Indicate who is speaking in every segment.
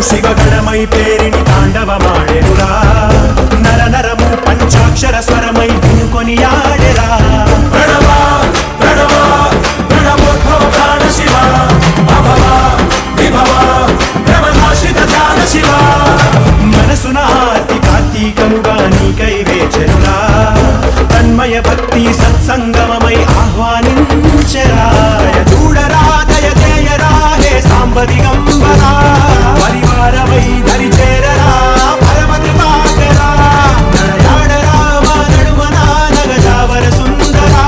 Speaker 1: శివగణమై పేరిని తాండవమాడెనురా నర నరము పంచాక్షర స్వరమై వినుకొని ఆడెరా ప్రణవ ప్రణవ ప్రణవోద్భవ ప్రాణ శివ అభవ విభవ బ్రహ్మనాశిత ధ్యాన శివ మనసున ఆర్తి కార్తీకముగా నీకై వేచెనురా తన్మయ భక్తి సత్సంగమమై ఆహ్వానించెరా చూడరా దయ చేయరా హే సాంబదిగంబరా పరివారమై దరి చేరరా పరమ కృపాకరా నడయాడరా మా నడుమన నగజావర సుందరా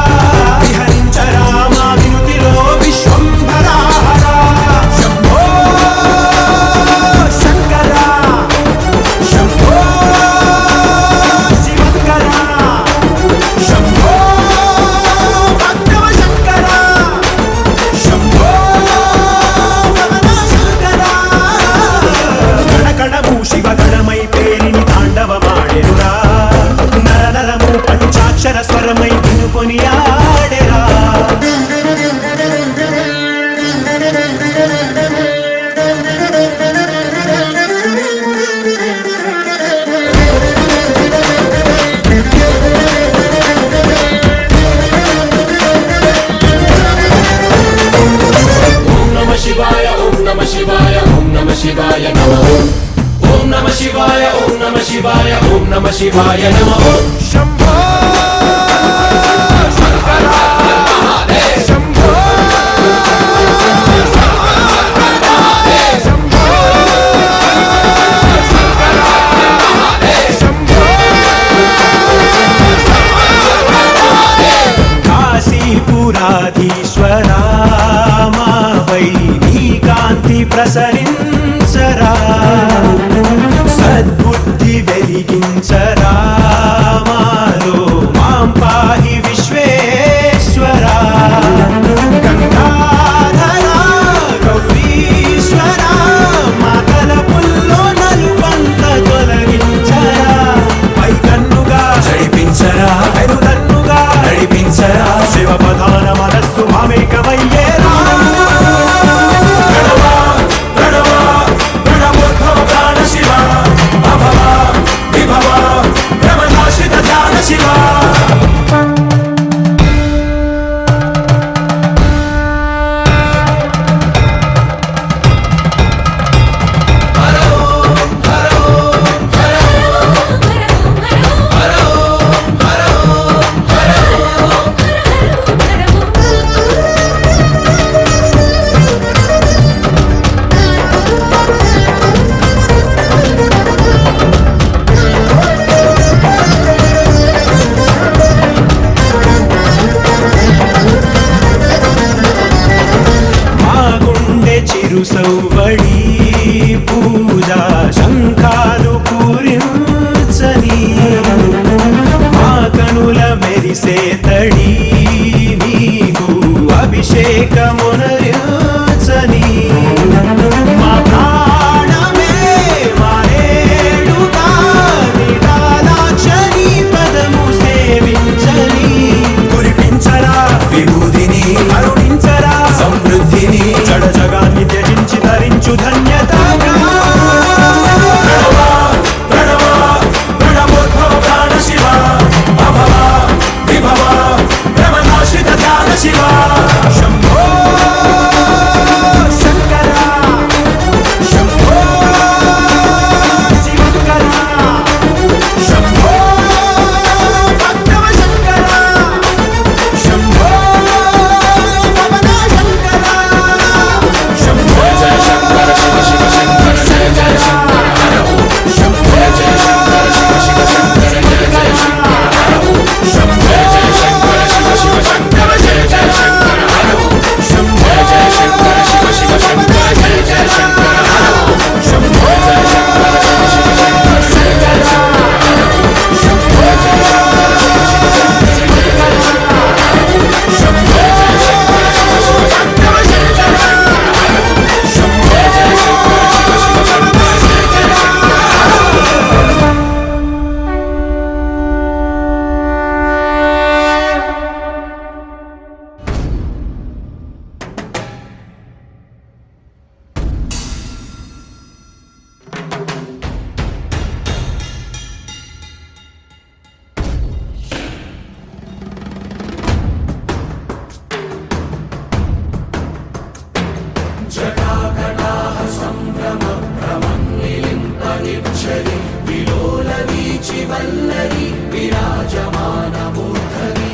Speaker 1: విహరించరా మా వినుతిలో విశ్వంభరా శంభో శంకర శంభో శివంకర శంభో భక్తవ శంకర శంభో శివగణమై పేరిని తాండవమాడెనురా నర నరము పంచాక్షర స్వరమై వినుకొని ఆడెరా
Speaker 2: ఓం నమః శివాయ ఓం నమః శివాయ ఓం నమః శివాయ నమః ఓం నమః శివాయ ఓం నమః శివాయ ఓం నమః శివాయ నమః
Speaker 1: శంభో శంకర శంభో శంభో శంకర శంభో కాశీపురాధీశ్వరా మాపై నీ కాంతి ప్రసరించరా సద్బుద్ధి వెలిగించరా మాలో మాం పాహి విశ్వేశ్వరా గంగాధరా గౌరీశ్వరా మా తలపుల్లో నలుపంత తొలగించరా పై కన్నుగా జడిపించరా పెరుదన్నుగా నడిపించరా శివ ప్రధాన మనస్సు మామేకమయ్యేరా సౌవడి పూజా శంఖాలు పూరించని మా కనుల మెరిసే తడి నీకు అభిషేకమునరించని మా ప్రాణమే మారేడుగా నిటాలాక్షని పదము సేవించని కురిపించరా విభూతిని కరుణించరా సమృద్ధిని జడ జగాన్ని త్యజించి ధరించు ధన్యతగా ప్రణవోద్భవ ప్రాణ శివ అభవ విభవ
Speaker 2: వల్లరి విరాజమాన మూర్ధని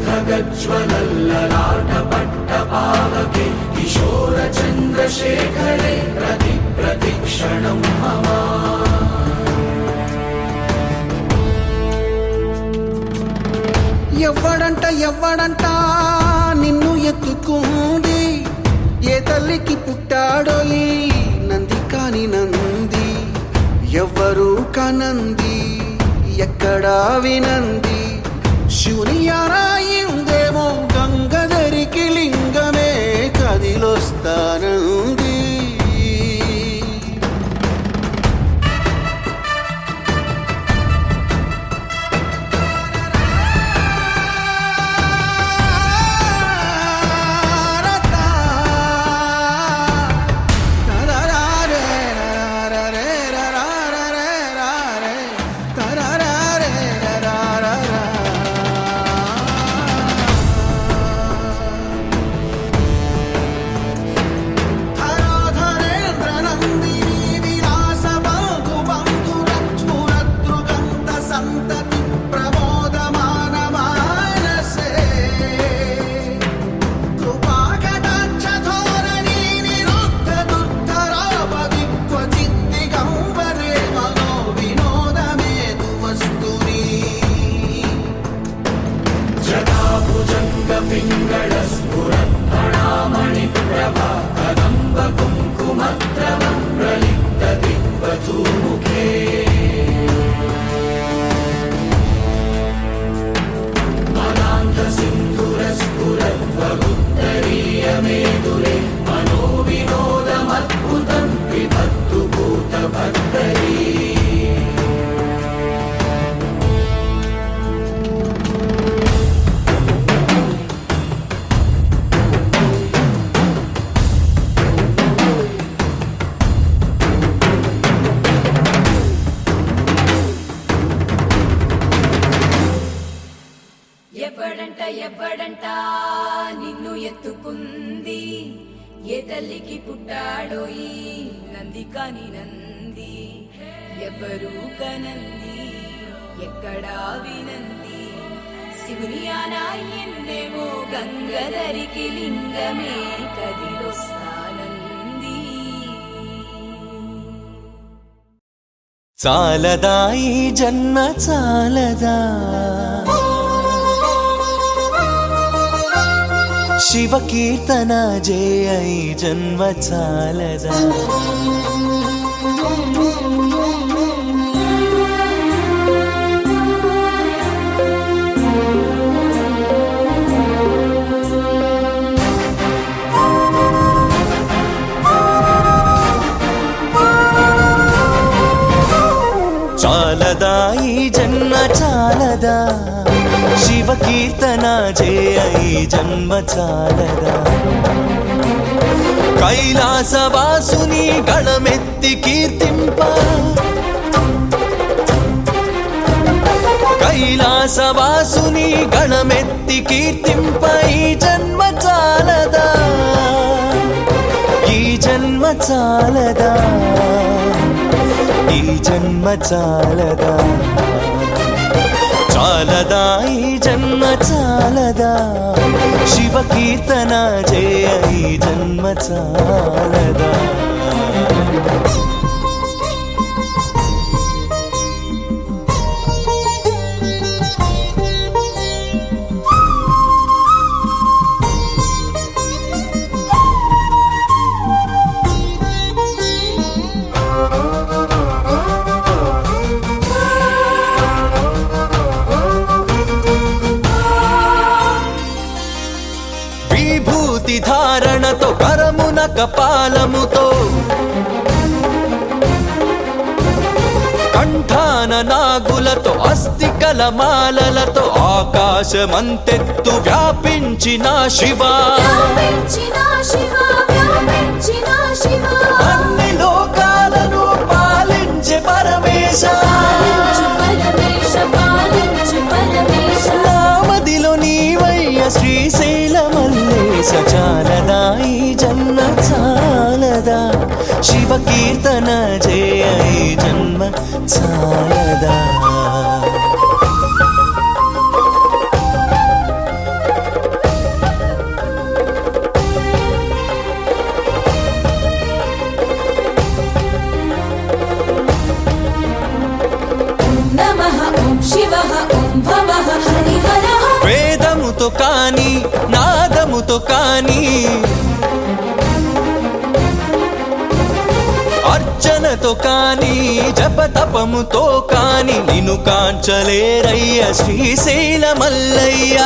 Speaker 2: ధగజ్వలల్లలాట పట్ట పావకే కిశోర చంద్రశేఖరే ప్రతిక్షణం మమ
Speaker 3: ఎవ్వడంట నిన్ను ఎత్తుకుంది ఏ తల్లికి పుట్టాడో ఈ నంది కాని నంది ఎవ్వరు కనంది ఎక్కడా వినంది శివుని ఆరాయిందేమో గంగధరికి లింగమే కదిలొస్తానంది
Speaker 2: పింగళస్ఫురత్ఫణామణి ప్రభా కదంబ కుంకుమద్రవం ప్రలిప్త దిగ్వధూముఖే మదాంత సింధురస్ఫురద్వగుత్తరీయ మేదురే మనో వినోదమద్భుతం విభక్తు భూతభర్తరీ
Speaker 4: ఎవ్వడంట నిన్ను ఎత్తుకుంది ఏ తల్లికి పుట్టాడో ఈ నంది కాని నంది ఎవ్వరు కనంది ఎక్కడా వినంది శివుని ఆనాయిందేమో గంగధరికి లింగమే కదిలొస్తానంది
Speaker 1: చాలదా ఈ జన్మ చాలదా శివ కీర్తన జయ ఈ జన్మ చాలదా చాలదా ఈ జన్మ చాలదా శివ కీర్తన జయ ఈ జన్మ చాలదా కైలాసవాసుని గళమెత్తి కీర్తింప కైలాసవాసుని గళమెత్తి కీర్తింప ఈ జన్మ చాలదా ఈ జన్మ చాలదా ఈ జన్మ చాలదా చాలదా ఈ జన్మ చాలదా శివ కీర్తన జయ ఈ జన్మ చాలదా ధారణతో కరమున కపాలముతో కంఠాన నాగులతో అస్థికల మాలలతో ఆకాశమంతెత్తు వ్యాపించిన శివ అన్ని లోకాలను పాలించే పరమేశ నామదిలో నీవయ్య శ్రీశైల మల్లేశ చాలదా ఈ జన్మ చాలదా శివ కీర్తన జయ ఈ జన్మ చాలదా
Speaker 4: నమః ఓం శివః ఓం భవః హరిహరః
Speaker 1: వేదముతో కాని నాదముతో కాని అర్చనతో కాని జపతపముతో కాని నిన్ను కాంచలేరయ్య శ్రీశైల మల్లయ్య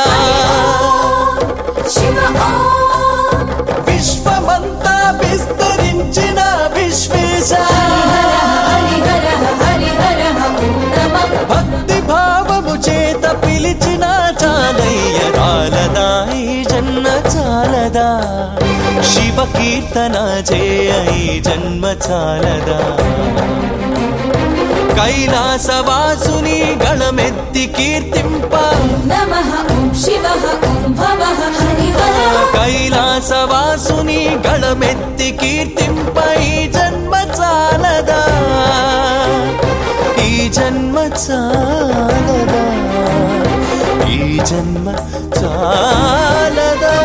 Speaker 4: శివ ఓం
Speaker 1: విశ్వమంతా విస్తరించిన విశ్వేశ
Speaker 4: హరిహరః హరిహరః ఓం నమః
Speaker 1: భక్తి భావము చేత పిలిచిన చాలయ్య చాలదా ఈ జన్మ చాలదా శివ కీర్తన జయ ఈ జన్మ చాలదా కైలాసవాసుని గళమెత్తి కీర్తింప
Speaker 4: నమః ఓం శివః ఓం భవః హరిహరః
Speaker 1: కైలాసవాసుని గళమెత్తి కీర్తింప ఈ జన్మ చాలదా ఈ జన్మ చాలదా ఈ జన్మ చాలదా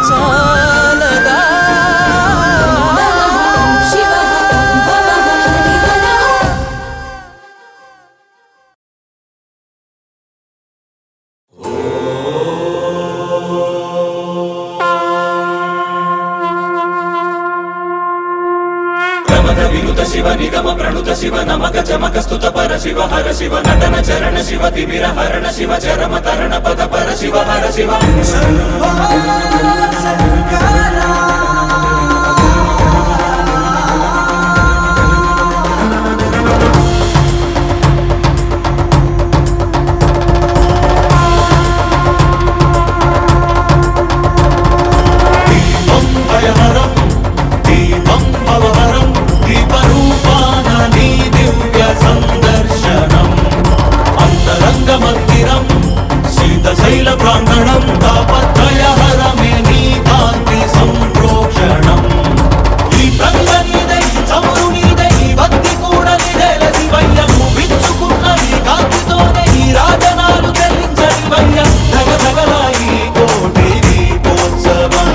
Speaker 1: చాలదా
Speaker 4: నమః ఓం శివః ఓం భవః హరిహరః
Speaker 2: ప్రమద వినుత శివ నిగమ ప్రణుత శివ నమక చమక స్తుత పర శివ హర శివ నటన చరణ శివ తిమిర హరణ శివ చరమ తరణ పద పర శివ హర శివ దీపం భయహరం దీపం భవహరం దీపరూపాన నీ దివ్య సందర్శనం అంతరంగ మందిరం శీతశైల ప్రాంగణం తాపత్రయహరమే నీ కాంతి సంప్రోక్షణం ఈ ప్రంగ నీదై చమురు నీదై భక్తి కూడా నీదేల శివయ్యము విచ్చుకున్న ఈ కాంతితోనే ఈ రాజనాలు చెల్లించని వయ్య ధగ ధగల ఈ కోటి దీపోత్సవం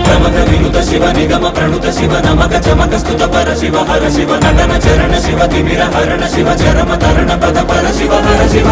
Speaker 2: ప్రమద వినుత శివ నిగమ ప్రణుత శివ నమక చమక స్తుత పర శివ హర శివ నటన చరణ శివ తిమిర హరణ శివ చరమ తరణ పద పర శివ హర శివ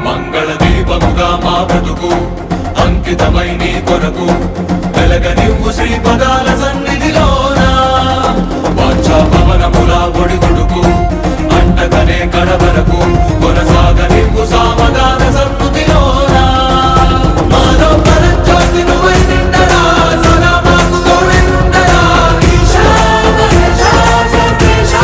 Speaker 2: మంగళ దీపముగా మా బ్రతుకు అంకితమై నీ కొరకు వెలగనివ్వు శ్రీపదాల సన్నిధిలోన వాంఛా పవనముల ఒడిదుడుకు అంటకనే కడవరకు కొనసాగనివ్వు సామగాన సన్నుతిలోన మాలో పరజ్యోతి నువ్వై నిండరా సదా మాకు తోడై ఉండరా ఈశా మహేశా సర్వేశా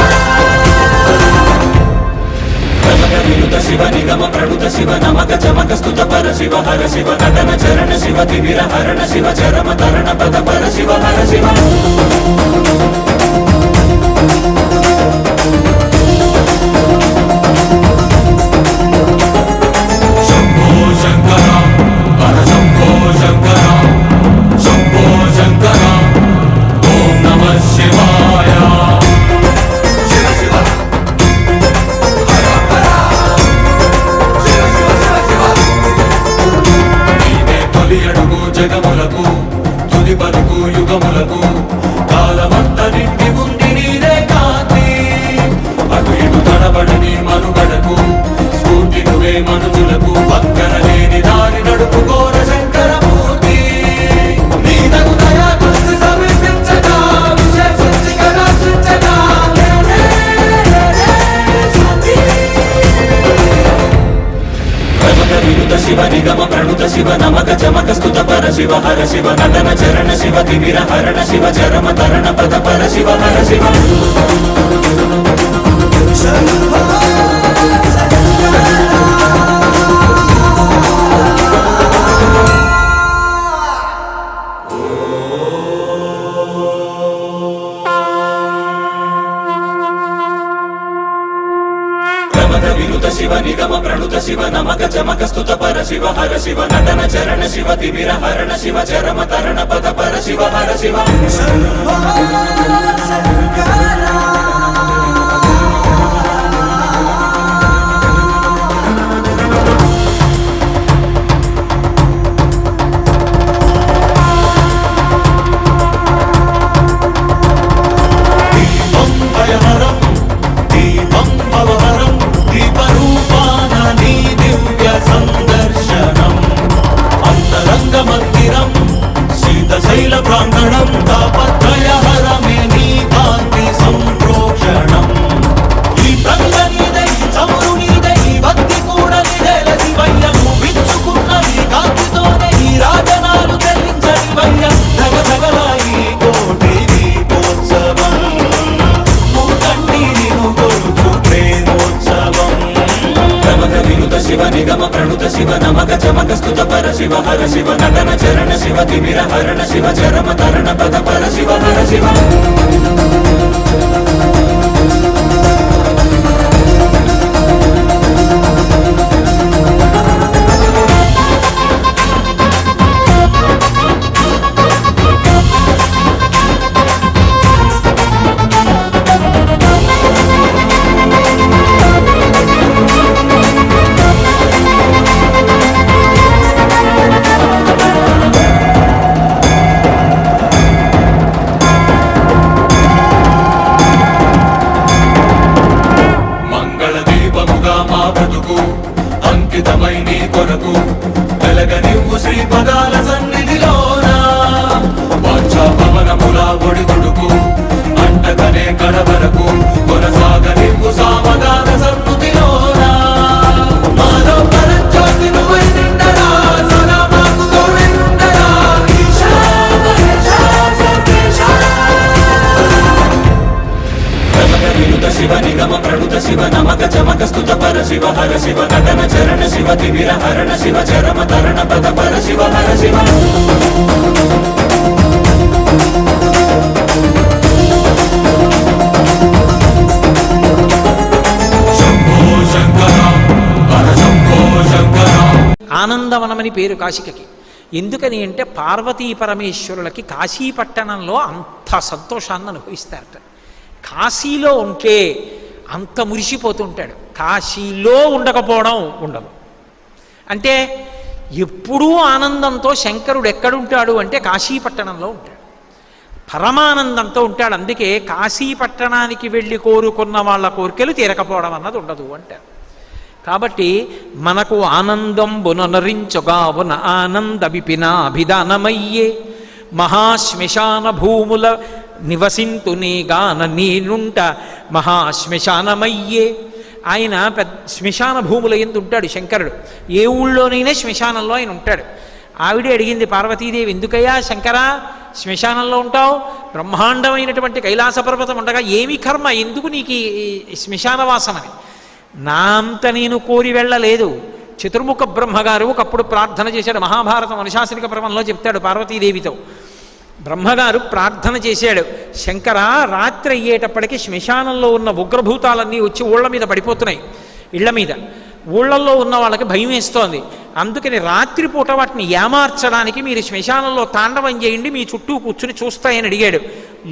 Speaker 2: ప్రమద వినుత శివ నిగమ ప్రణుత శివ నమక చమక స్తుత పర శివ హర శివ నటన చరణ శివ తిమిర హరణ శివ చరమ తరణ పద పర శివ హర శివ శంభో శంకర హర శంభో శంకర శంభో శంకర ఓం నమః శివాయ శివ శివ నీవే తొలి అడుగు జగములకు తుది పలుకు యుగములకు కాలమంతరి శివ నిగమ ప్రణుత శివ నమక చమక స్తుత పర శివ హర శివ నటన చరణ శివ తిమిర హరణ శివ చరమ తరణ పద పర శివ హర శివ వినుత శివ నిగమ ప్రణుత శివ నమక చమక స్తుత పర శివ హర శివ నటన చరణ శివ తిమిర హరణ శివ చరమ తరణ పద పర శివ హర శివ శైల ప్రాంగణం తాపత్రయహరమే నీ కాంతి సంప్రోక్షణం ఈ ప్రంగ నీదే ఈ చమురు నీదే ఈ భక్తి కూడా నీదేల శివయ్యము విచ్చుకున్న ఈ కాంతితోనే ఈ రాజనాలు చెల్లించని వయ్య ధగ ధగలాయి కోటి దీపోత్సవం మూకంటి నిను కొలుచు ప్రేమోత్సవం ప్రమథ వినుత శివ నిగమ ప్రణుత శివ నమక చమక స్తుత పర శివ హర శివ నటన చరణ శివ తిమిర హరణ శివ చరమ తరణ పద పర శివ హర శివ అంకితమై నీ కొరకు వెలగనివ్వు శ్రీపదాల సన్నిధిలోన వాంఛా పవనముల ఒడిదుడుకు అంటకనే కడవరకు కొనసాగనివ్వు సామగాన సన్నుతిలోన మాలో పరజ్యోతి నువ్వై నిండరా సదా మాకు తోడై ఉండరా ఈశా మహేశా సర్వేశా ప్రమథ వినుత శివ నిగమ ప్రణుత శివ నమక చమక స్తుత పర శివ హర శివ నటన చరణ శివ తిమిర హరణ శివ చరమ తరణ పద పర శివ హర శివ శంభో శంకర హర శంభో శంకర.
Speaker 5: ఆనందవనమని పేరు కాశికకి. ఎందుకని అంటే పార్వతీ పరమేశ్వరులకి కాశీ పట్టణంలో అంత సంతోషాన్ని అనుభవిస్తారట. కాశీలో ఉంటే అంత మురిసిపోతుంటాడు, కాశీలో ఉండకపోవడం ఉండదు. అంటే ఎప్పుడూ ఆనందంతో శంకరుడు ఎక్కడుంటాడు అంటే కాశీ పట్టణంలో ఉంటాడు, పరమానందంతో ఉంటాడు. అందుకే కాశీ పట్టణానికి వెళ్ళి కోరుకున్న వాళ్ళ కోరికలు తీరకపోవడం అన్నది ఉండదు అంటారు. కాబట్టి మనకు ఆనందం బునరించగావున ఆనంద విపినాభిధానమయ్యే మహాశ్మశాన భూముల నివసింతునే గాన నేనుంట మహాశ్మశానమయ్యే. ఆయన పెద్ద శ్మశాన భూముల యందు ఉంటాడు శంకరుడు. ఏ ఊళ్ళోనైనా శ్మశానంలో ఆయన ఉంటాడు. ఆవిడే అడిగింది పార్వతీదేవి, ఎందుకయ్యా శంకరా శ్మశానంలో ఉంటావు? బ్రహ్మాండమైనటువంటి కైలాస పర్వతం ఉండగా ఏమి కర్మ, ఎందుకు నీకు ఈ శ్మశాన వాసనని? నా అంత నేను కోరి వెళ్ళలేదు. చతుర్ముఖ బ్రహ్మగారు ఒకప్పుడు ప్రార్థన చేశాడు. మహాభారతం అనుశాసనిక పర్వంలో చెప్తాడు పార్వతీదేవితో. బ్రహ్మగారు ప్రార్థన చేశాడు, శంకర రాత్రి అయ్యేటప్పటికీ శ్మశానంలో ఉన్న ఉగ్రభూతాలన్నీ వచ్చి ఊళ్ళ మీద పడిపోతున్నాయి, ఇళ్ల మీద. ఊళ్ళల్లో ఉన్న వాళ్ళకి భయం వేస్తోంది. అందుకని రాత్రిపూట వాటిని ఏమార్చడానికి మీరు శ్మశానంలో తాండవం చేయండి, మీ చుట్టూ కూర్చుని చూస్తాయని అడిగాడు.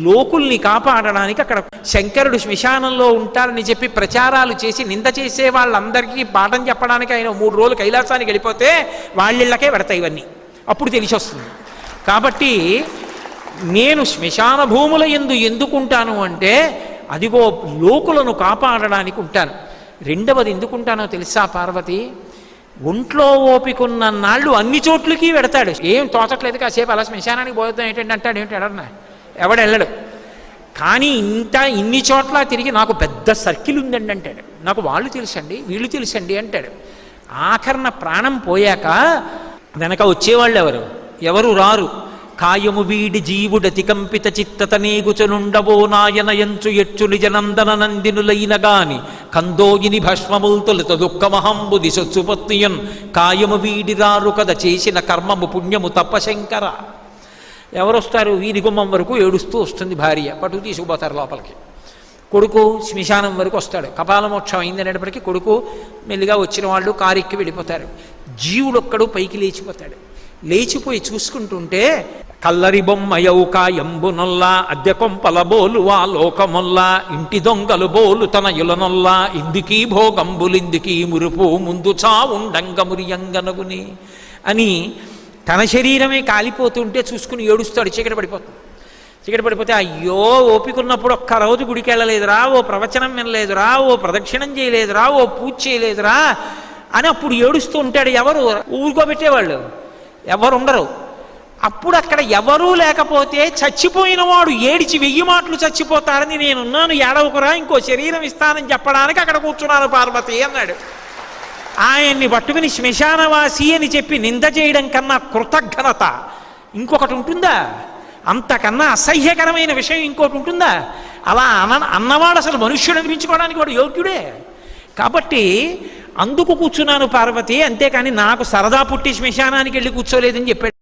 Speaker 5: లోకుల్ని కాపాడడానికి అక్కడ శంకరుడు శ్మశానంలో ఉంటారని చెప్పి ప్రచారాలు చేసి నింద చేసే వాళ్ళందరికీ పాఠం చెప్పడానికి ఆయన 3 రోజులు కైలాసానికి వెళ్ళిపోతే వాళ్ళిళ్ళకే పెడతాయి ఇవన్నీ. అప్పుడు తెలిసి వస్తుంది. కాబట్టి నేను శ్మశాన భూముల యందు ఎందుకుంటాను అంటే అదిగో లోకులను కాపాడడానికి ఉంటాను. రెండవది ఎందుకుంటానో తెలుసా పార్వతి, ఒంట్లో ఓపికన్న నాళ్ళు అన్ని చోట్లకి వెడతాడు. ఏం తోచట్లేదు కాసేపు అలా శ్మశానానికి పోతాం ఏంటంటే అంటాడు. ఏమిటి ఎడన్నా ఎవడెళ్ళడు. కానీ ఇన్ని చోట్ల తిరిగి నాకు పెద్ద సర్కిల్ ఉందండి అంటాడు. నాకు వాళ్ళు తెలుసండి వీళ్ళు తెలుసండి అంటాడు. ఆఖరణ ప్రాణం పోయాక వెనక వచ్చేవాళ్ళు ఎవరు రారు. కాయము వీడి జీవుడతి కంపిత చిత్తతనేగుచనుండవో నాయనయంచు ఎచ్చు నిజనందన నందినులైన గాని కందోయిని భస్మముల్ తొలుత దుఃఖమహంబుది సొచ్చుపత్నియన్ కాయము వీడి రారు కథ చేసిన కర్మము పుణ్యము తప్పశంకర. ఎవరొస్తారు? వీధి గుమ్మం వరకు ఏడుస్తూ వస్తుంది భార్య, పట్టుకు తీసుకుపోతారు లోపలికి. కొడుకు శ్మశానం వరకు వస్తాడు. కపాలమోక్షం అయిందనేటప్పటికీ కొడుకు మెల్లిగా వచ్చిన వాళ్ళు కారెక్కి వెళ్ళిపోతారు. జీవుడొక్కడు పైకి లేచిపోతాడు. లేచిపోయి చూసుకుంటుంటే కల్లరి బొమ్మయవు కాయంబునొల్లా అద్దె కొంపల బోలువా లోకమొల్లా ఇంటి దొంగలు బోలు తనయులనొల్లా ఇందుకీ భోగంబులిందుకీ మురుపు ముందు చావుండంగమురియంగనగుని అని తన శరీరమే కాలిపోతుంటే చూసుకుని ఏడుస్తాడు. చీకటి పడిపోతుంది. చీకటి పడిపోతే అయ్యో ఓపికన్నప్పుడు ఒక్కరోజు గుడికి వెళ్ళలేదురా, ఓ ప్రవచనం వినలేదురా, ఓ ప్రదక్షిణం చేయలేదురా, ఓ పూజ చేయలేదురా అని అప్పుడు ఏడుస్తూ ఉంటాడు. ఎవరు ఊరుకోబెట్టేవాళ్ళు ఎవరు ఉండరు. అప్పుడు అక్కడ ఎవరూ లేకపోతే చచ్చిపోయిన వాడు ఏడిచి 1000 మాటలు చచ్చిపోతారని నేనున్నాను ఏడవకురా, ఇంకో శరీరం ఇస్తానని చెప్పడానికి అక్కడ కూర్చున్నాను పార్వతి అన్నాడు. ఆయన్ని పట్టుకుని శ్మశానవాసి అని చెప్పి నింద చేయడం కన్నా కృతజ్ఞత ఇంకొకటి ఉంటుందా? అంతకన్నా అసహ్యకరమైన విషయం ఇంకోటి ఉంటుందా? అలా అన్నవాడు అసలు మనుష్యుడు అనిపించుకోవడానికి వాడు యోగ్యుడే. కాబట్టి అందుకు కూర్చున్నాను పార్వతి, అంతేకాని నాకు సరదా పుట్టి శ్మశానానికి వెళ్ళి కూర్చోలేదని చెప్పాడు.